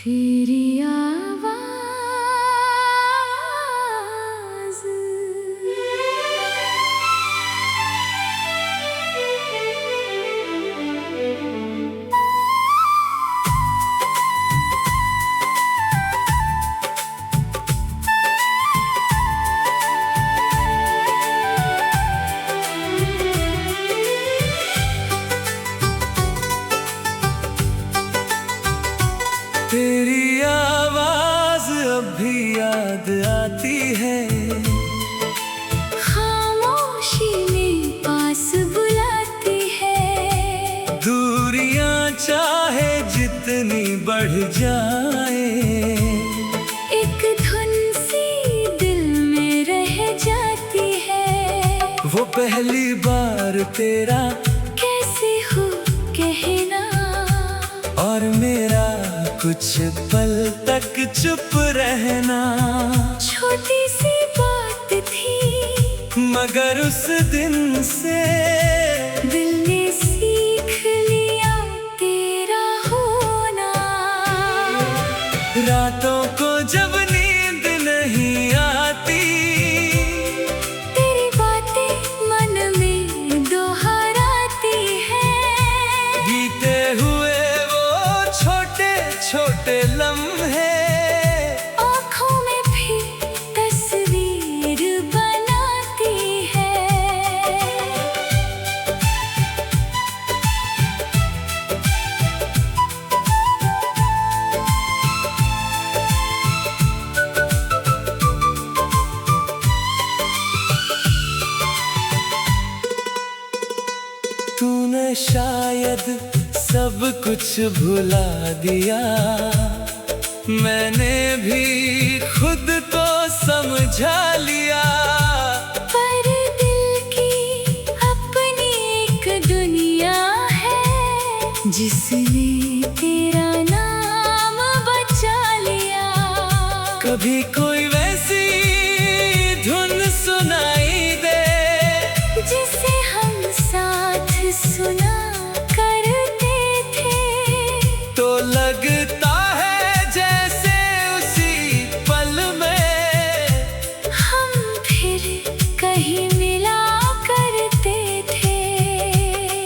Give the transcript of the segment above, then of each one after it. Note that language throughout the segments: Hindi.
तेरी आवाज़ तेरी आवाज अब भी याद आती है, खामोशी में पास बुलाती है। दूरियां चाहे जितनी बढ़ जाए, एक धुन सी दिल में रह जाती है। वो पहली बार तेरा कैसे हो कहना, और मेरा कुछ पल तक चुप रहना। छोटी सी बात थी मगर उस दिन से दिल ने सीख लिया तेरा होना। रातों को जब नींद नहीं आती, तेरी बातें मन में दोहराती है। बीते हुए वो छोटे छोटे लम्हे आँखों में भी तस्वीर बनाती है। तूने शायद सब कुछ भुला दिया, मैंने भी खुद को समझा लिया। पर दिल की अपनी एक दुनिया है, जिसने तेरा नाम बचा लिया। कभी कोई वैसी धुन सुनाई दे, जिसे हम साथ सुना करते थे, तो लगता है जैसे उसी पल में हम फिर कहीं मिला करते थे।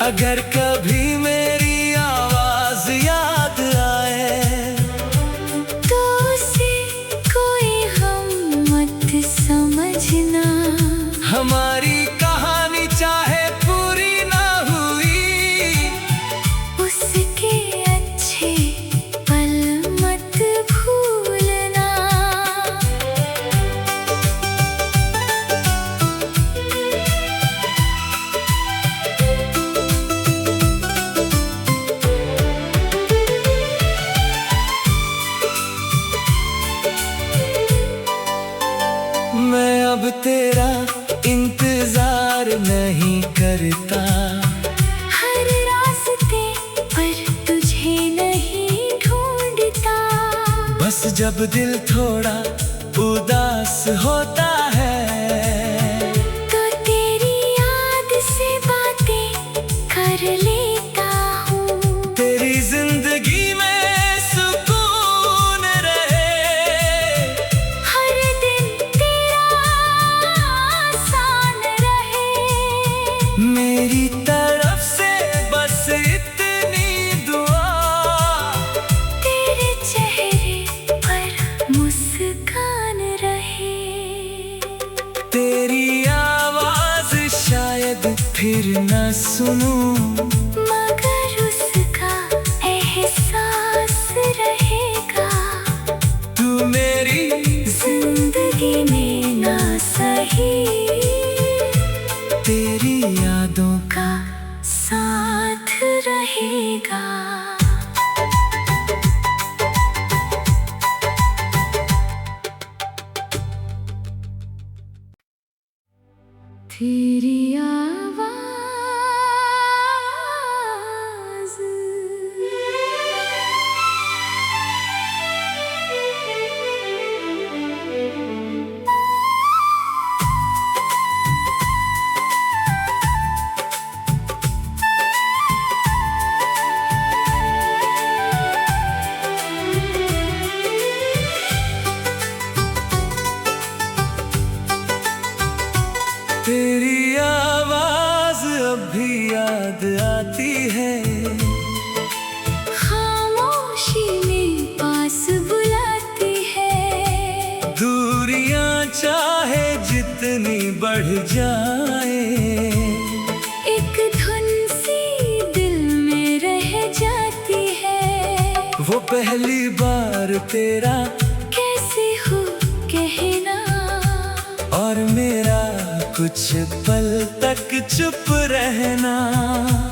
अगर कभी मेरी आवाज याद आए, तो उसे कोई हम मत समझना। हमारी कहानी चाहे पूरी ना हुई, उसके अच्छे पल मत भूलना। मैं अब तेरा इंतजार नहीं करता। हर रास्ते पर तुझे नहीं ढूंढता। बस जब दिल थोड़ा उदास होता है, तो तेरी याद से बातें कर लेता हूँ। तेरी जिंदगी में सुकून रहे, हर दिन तेरा आसान रहे। मेरी तरफ से बस इतनी दुआ। तेरे चेहरे पर मुस्कान रहे। जाए। एक धुन सी दिल में रह जाती है, वो पहली बार तेरा कैसे हो कहना। और मेरा कुछ पल तक चुप रहना।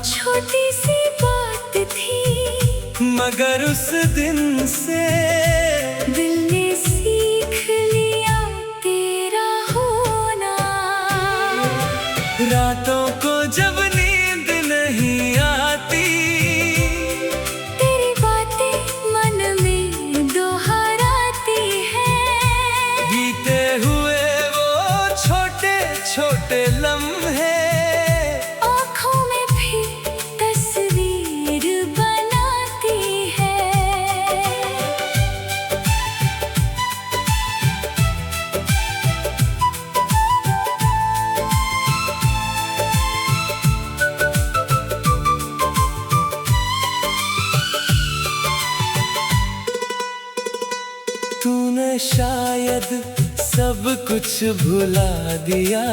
छोटी सी बात थी मगर उस दिन से दिल ने सीख लिया तेरा होना। रातों को जब नींद नहीं आती, तेरी बातें मन में दोहराती है। बीते हुए वो छोटे छोटे लम्हे आँखों में भी तस्वीर बनाती है। तूने शायद सब कुछ भुला दिया,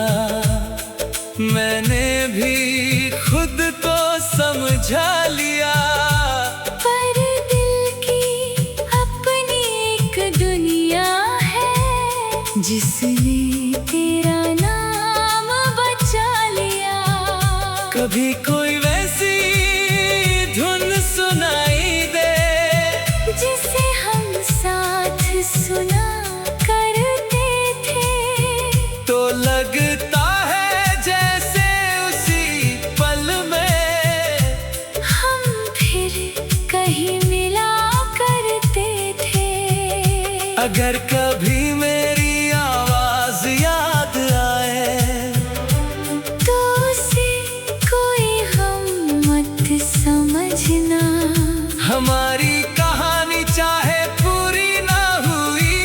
मैंने भी खुद को समझा लिया। पर दिल की अपनी एक दुनिया है, जिसने तेरा नाम बचा लिया। कभी कोई वैसी धुन सुनाई दे, जिसे हम साथ सुना करते थे, तो लगता है जैसे उसी पल में हम फिर कहीं मिला करते थे। अगर कभी मेरी आवाज याद आए, तो उसे कोई हम मत समझना। हमारी कहानी चाहे पूरी ना हुई,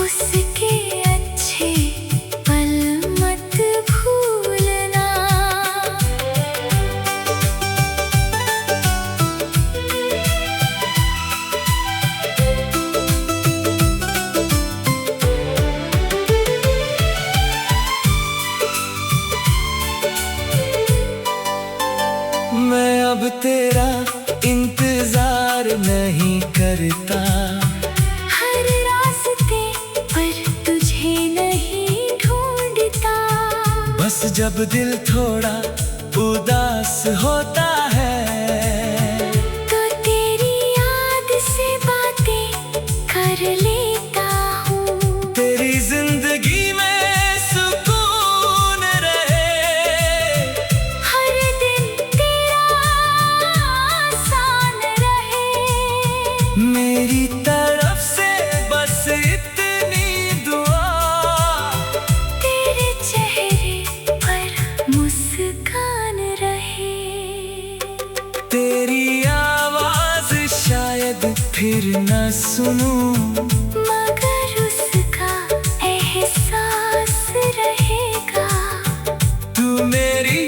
उसके अच्छे पल मत भूलना। मैं अब तेरा इंतजार नहीं करता। हर रास्ते पर तुझे नहीं ढूंढता। बस जब दिल थोड़ा उदास होता है, तो तेरी याद से बातें कर लेता हूँ। तेरी जिंदगी में सुकून रहे, हर दिन तेरा आसान रहे। मेरी तरफ से बस इतनी दुआ। तेरे चेहरे पर मुस्कान रहे। तेरी आवाज शायद फिर न सुनूं, मगर उसका एहसास रहेगा। तू मेरी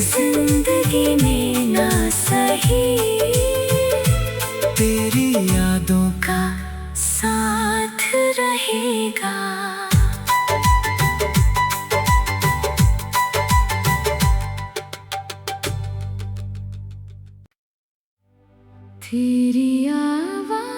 जिंदगी में ना सही, तेरी यादों का साथ रहेगा। तेरी आवाज़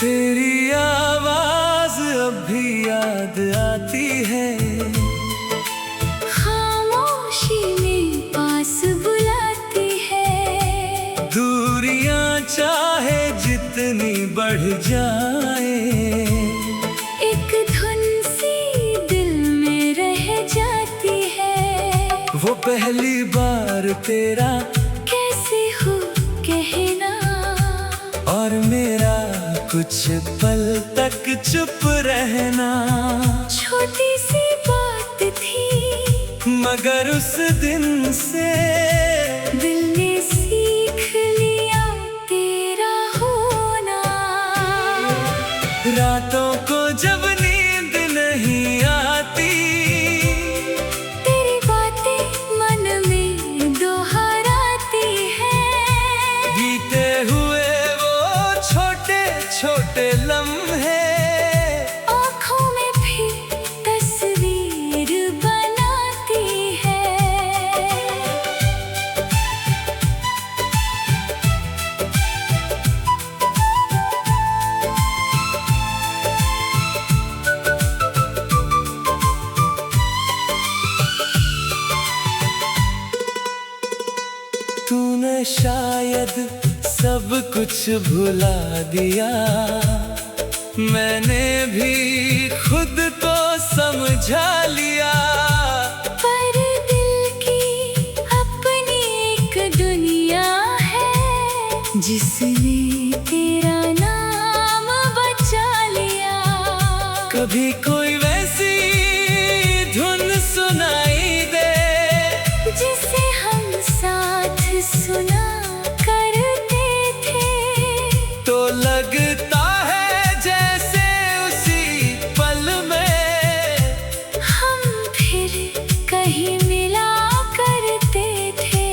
तेरी आवाज अब भी याद आती है। खामोशी में पास बुलाती है। दूरियां चाहे जितनी बढ़ जाए, एक धुन सी दिल में रह जाती है। वो पहली बार तेरा कैसे हो कहना। और मेरा कुछ पल तक चुप रहना। छोटी सी बात थी मगर उस दिन से दिल ने सीख लिया तेरा होना। रातों को जब नींद नहीं आती, तेरी बातें मन में दोहराती है। बीते हुए वो छोटे छोटे लम्हे आँखों में भी तस्वीर बनाती है। तूने शायद सब कुछ भुला दिया, मैंने भी खुद को समझा लिया। पर दिल की अपनी एक दुनिया है, जिसने तेरा नाम बचा लिया। कभी कोई वैसी धुन सुनाई दे, जिसे हम साथ सुना करते थे, तो लगता है जैसे उसी पल में हम फिर कहीं मिला करते थे।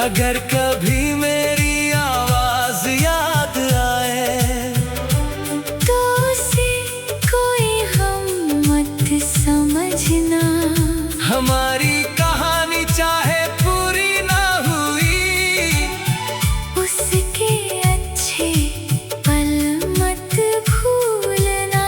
अगर कभी मेरी आवाज याद आए, तो उसे कोई हम मत समझना। हमारी कहानी चाहे पूरी ना हुई, उसके अच्छे पल मत भूलना।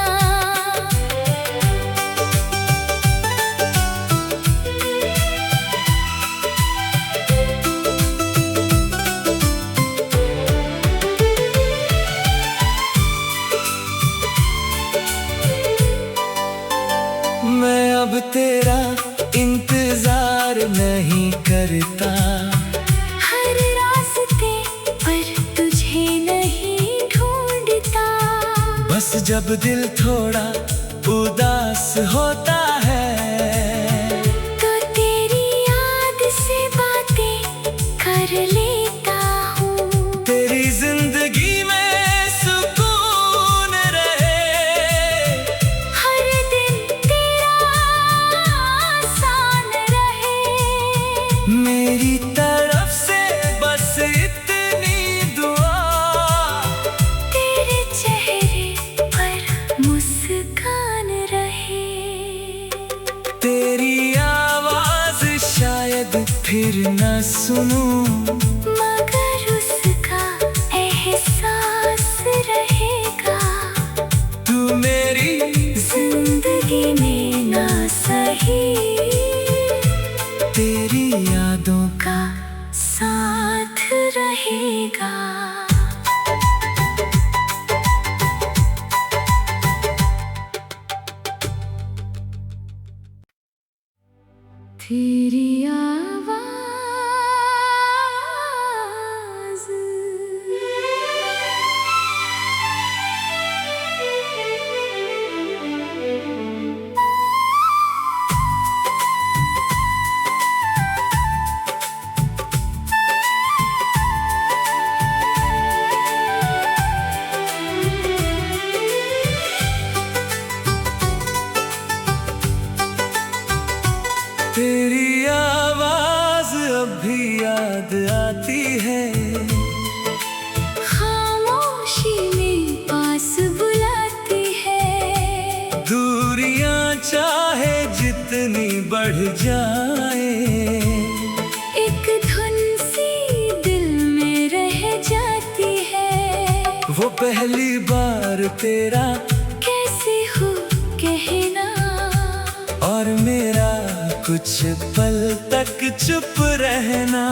मैं अब तेरा इंतजार नहीं करता। हर रास्ते पर तुझे नहीं ढूंढता। बस जब दिल थोड़ा उदास होता है, तो तेरी याद से बातें कर लेता हूँ। तेरी जिंदगी में सुकून रहे, हर दिन तेरा आसान रहे। मेरी तरफ से बस इतनी दुआ। तेरे चेहरे पर मुस्कान रहे। तेरी आवाज शायद फिर न सुनूं, मगर उसका एहसास रहेगा। तू मेरी जिंदगी में ना सही, तेरी यादों का साथ रहेगा। तेरी आवाज़ तेरी आवाज अब भी याद आती है। खामोशी में पास बुलाती है। दूरियां चाहे जितनी बढ़ जाए, एक धुन सी दिल में रह जाती है। वो पहली बार तेरा कैसे हो कहना, और मेरा कुछ पल तक चुप रहना।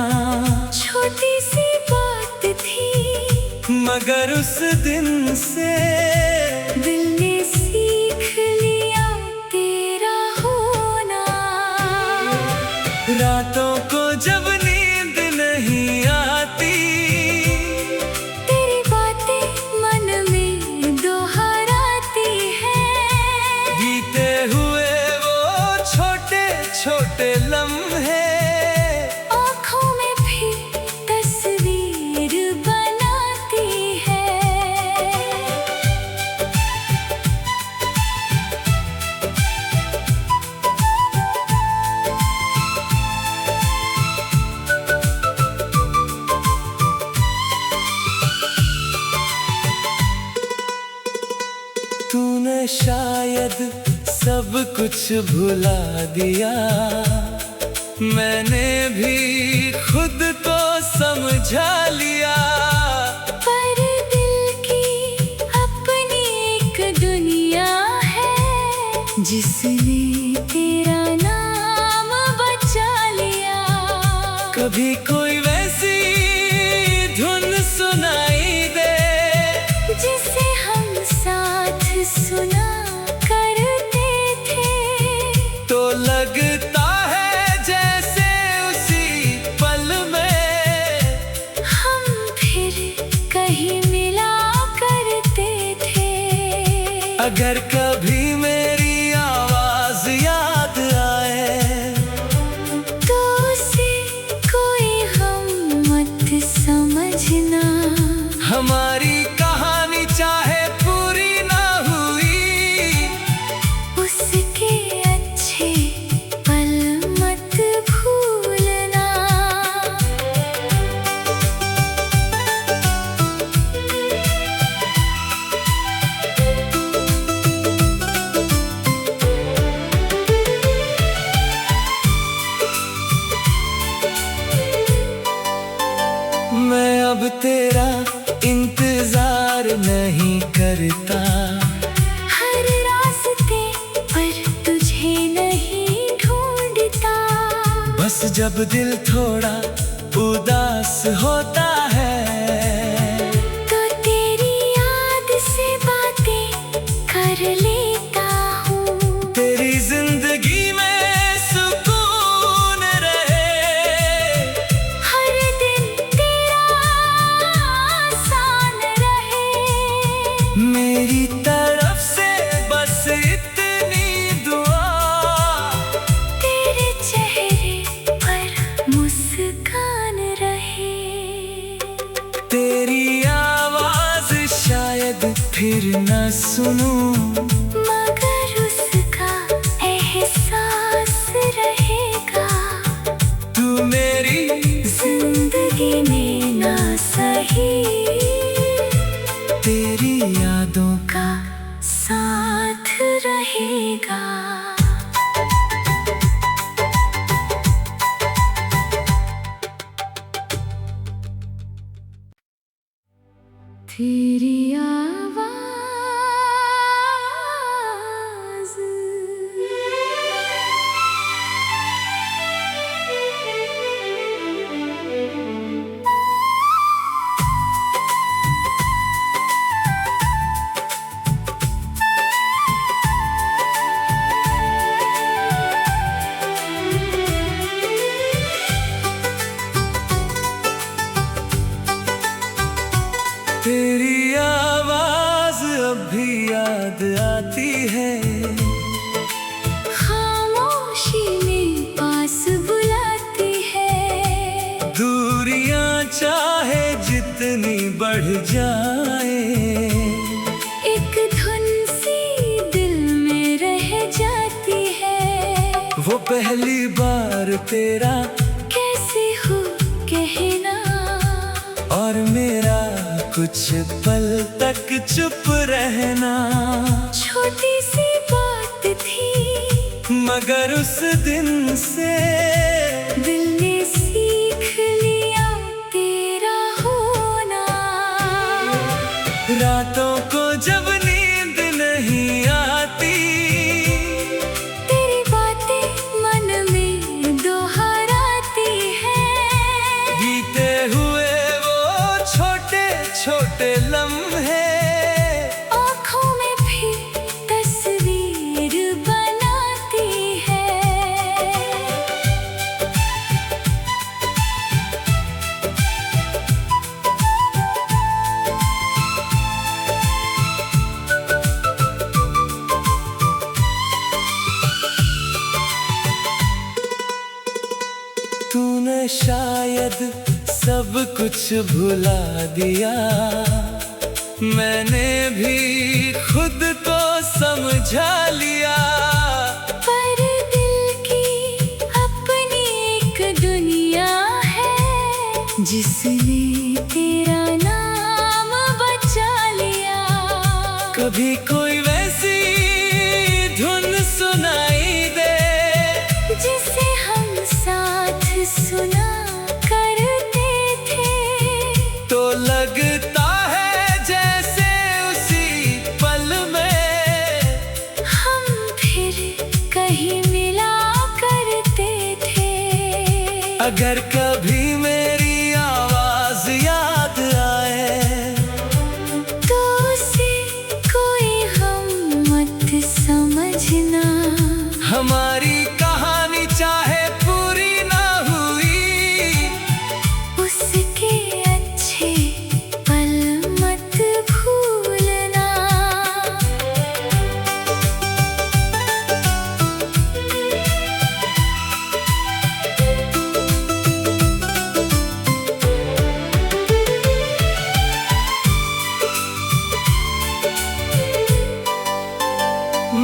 छोटी सी बात थी, मगर उस दिन से दिल ने सीख लिया तेरा होना। रातों को जब नींद नहीं आती, तेरी बातें मन में दोहराती है। बीते हुए वो छोटे छोटे तूने शायद सब कुछ भुला दिया, मैंने भी खुद को समझा लिया। पर दिल की अपनी एक दुनिया है, जिसने तेरा नाम बचा लिया। कभी कोई वैसी धुन सुनाई दे, जिसे हम साथ सुना करते थे, तो लगता है जैसे उसी पल में हम फिर कहीं मिला करते थे। अगर कभी मेरी आवाज याद आए, तो उसे कोई हम मत समझना। हमारी कहानी चाहे पूरी ना हुई, उसके अच्छे पल मत भूलना। मैं अब तेरा इंतजार नहीं करता, हर रास्ते पर तुझे नहीं ढूंढता। बस जब दिल थोड़ा उदास होता है, तो तेरी याद से बातें कर लेता हूँ। तेरी जिंदगी में सुकून रहे, हर दिन तेरा आसान रहे। मेरी तरफ से बस इतनी दुआ। तेरे चेहरे पर मुस्कान रहे। तेरी आवाज शायद फिर न सुनूं, मगर उसका एहसास रहेगा। तू मेरी जिंदगी में ना सही, तेरी यादों का साथ रहेगा। तेरी आवाज़ तेरी आवाज अब भी याद आती है, खामोशी में पास बुलाती है। दूरियां चाहे जितनी बढ़ जाए, एक धुन सी दिल में रह जाती है। वो पहली बार तेरा कैसे हो कहना, और मेरा कुछ पल तक चुप रहना। छोटी सी बात थी, मगर उस दिन से दिल ने सीख लिया तेरा होना। रातों को जब नींद नहीं आती, तेरी बातें मन में दोहराती है। बीते हुए वो छोटे छोटे लम्हे आँखों में भी तस्वीर बनाती है। तूने शायद सब कुछ भुला दिया, मैंने भी खुद को समझा लिया। पर दिल की अपनी एक दुनिया है, जिसने तेरा नाम बचा लिया। कभी कोई वैसी अगर कभी मेरी आवाज याद आए तो उसे कोई हम मत समझना। हमारी कहानी चाहे पूरी ना हुई, उसके अच्छे पल मत भूलना।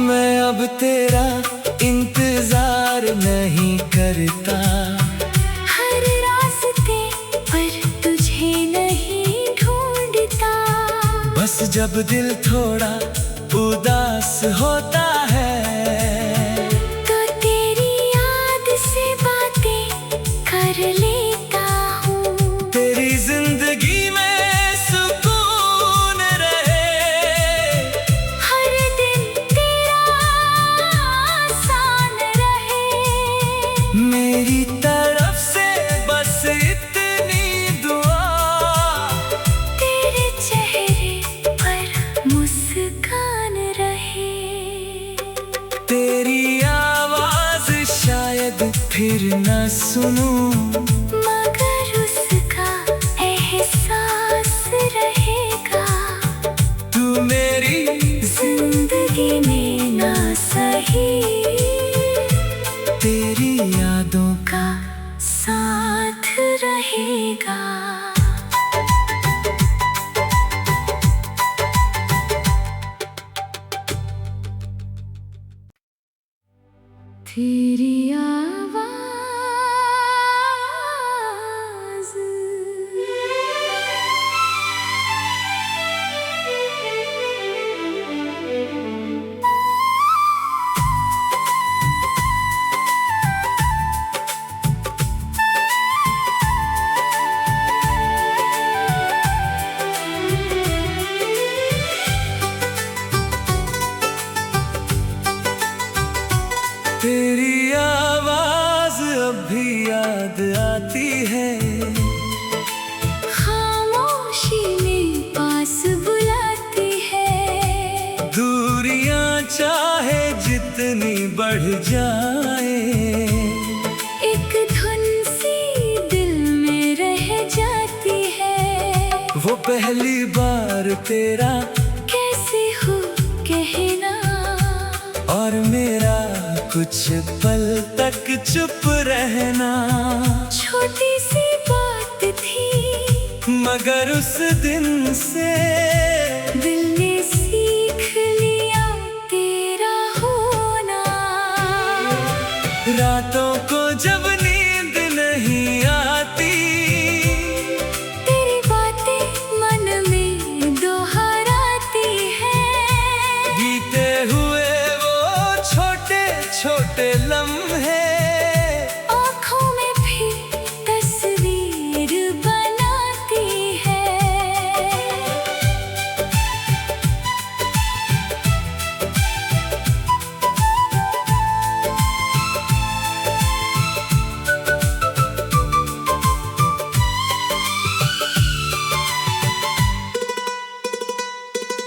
मैं अब तेरा इंतजार नहीं करता, हर रास्ते पर तुझे नहीं ढूंढता। बस जब दिल थोड़ा उदास होता है तो तेरी याद से बातें कर लेता हूँ। तेरी जिंदगी में सुकून रहे, हर दिन तेरा आसान रहे। मेरी तरफ से बस इतनी दुआ। तेरे चेहरे पर मुस्कान रहे। तेरी आवाज शायद फिर न सुनूं, मगर उसका एहसास रहेगा। तू मेरी जिंदगी में ना सही, तेरी यादों का साथ रहेगा। तेरी आवाज़ तेरी आवाज अब भी याद आती है, खामोशी में पास बुलाती है। दूरियां चाहे जितनी बढ़ जाए, एक धुन सी दिल में रह जाती है। वो पहली बार तेरा कैसे हो कहना, और मेरा कुछ पल तक चुप रहना। छोटी सी बात थी मगर उस दिन से दिल ने सीख लिया तेरा होना। रातों को जब नींद नहीं आती, तेरी बातें मन में दोहराती है। बीते हुए वो छोटे छोटे लम्हे आँखों में भी तस्वीर बनाती है।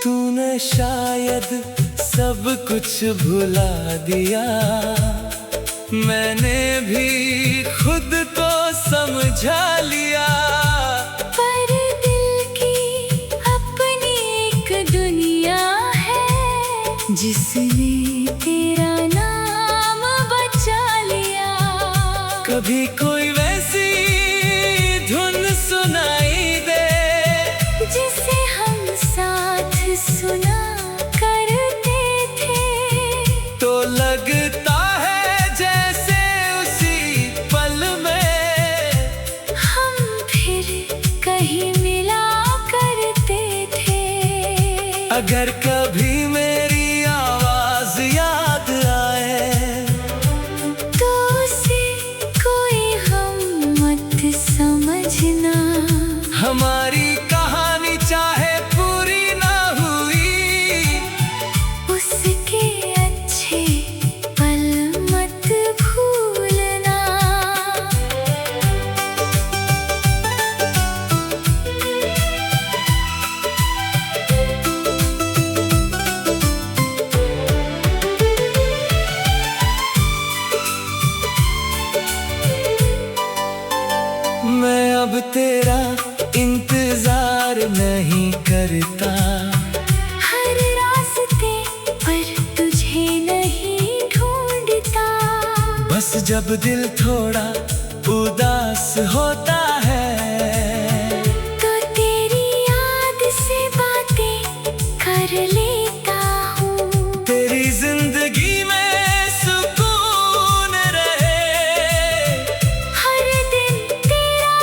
तूने शायद सब कुछ भुला दिया, मैंने भी खुद को समझा लिया। पर दिल की अपनी एक दुनिया है, जिसने तेरा नाम बचा लिया। कभी कोई वैसी धुन सुनाई दे, जिसे हम साथ सुना करते थे, तो लगता है जैसे उसी पल में हम फिर कहीं मिला करते थे। अगर कभी मेरी आवाज याद आए तो उसे कोई हम मत समझना। हमारी कहानी चाहे पूरी ना हुई, उसके अच्छे पल मत भूलना। जब दिल थोड़ा उदास होता है तो तेरी याद से बातें कर लेता हूँ। तेरी जिंदगी में सुकून रहे, हर दिन तेरा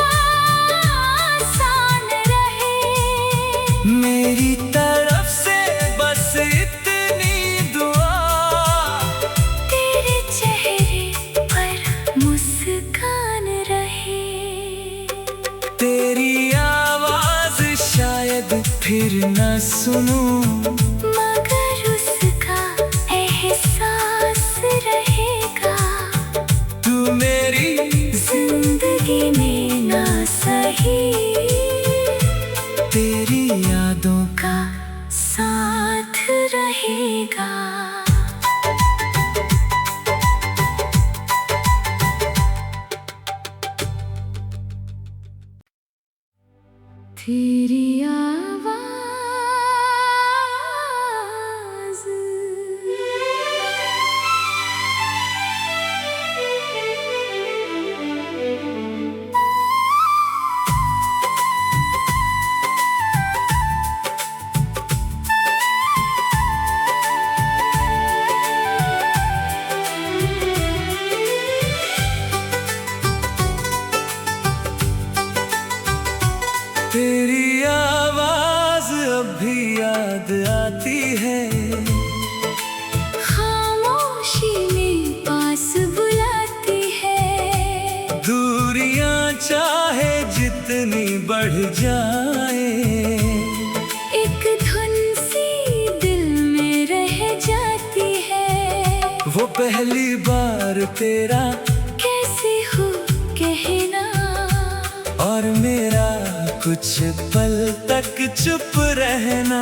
आसान रहे। मेरी तरफ से बस इतनी दुआ, तेरे चेहरे पर मुस्कान रहे। तेरी आवाज शायद फिर न सुनूं, मगर उसका एहसास रहेगा। तू मेरी जिंदगी में ना सही, तेरी यादों का साथ रहेगा। तेरी आवाज़ तेरी आवाज अब भी याद आती है, खामोशी में पास बुलाती है। दूरियां चाहे जितनी बढ़ जाए, एक धुन सी दिल में रह जाती है। वो पहली बार तेरा कैसे हो कहना, और मेरा कुछ पल तक चुप रहना।